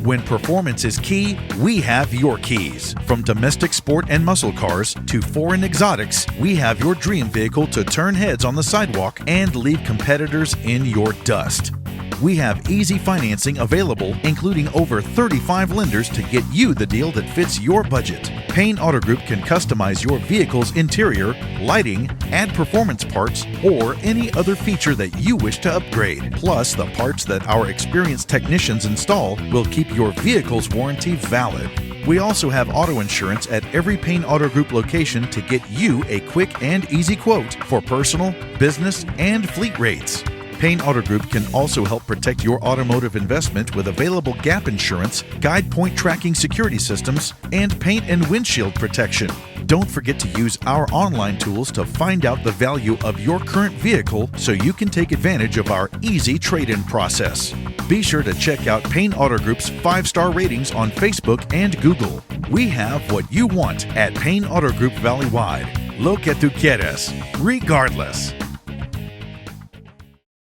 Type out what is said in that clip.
When performance is key, we have your keys. From domestic sport and muscle cars to foreign exotics, we have your dream vehicle to turn heads on the sidewalk and leave competitors in your dust. We have easy financing available, including over 35 lenders to get you the deal that fits your budget. Payne Auto Group can customize your vehicle's interior, lighting, add performance parts, or any other feature that you wish to upgrade. Plus, the parts that our experienced technicians install will keep your vehicle's warranty valid. We also have auto insurance at every Payne Auto Group location to get you a quick and easy quote for personal, business, and fleet rates. Payne Auto Group can also help protect your automotive investment with available gap insurance, guide point tracking security systems, and paint and windshield protection. Don't forget to use our online tools to find out the value of your current vehicle so you can take advantage of our easy trade-in process. Be sure to check out Payne Auto Group's 5-star ratings on Facebook and Google. We have what you want at Payne Auto Group Valley-wide. Lo que tú quieres, regardless.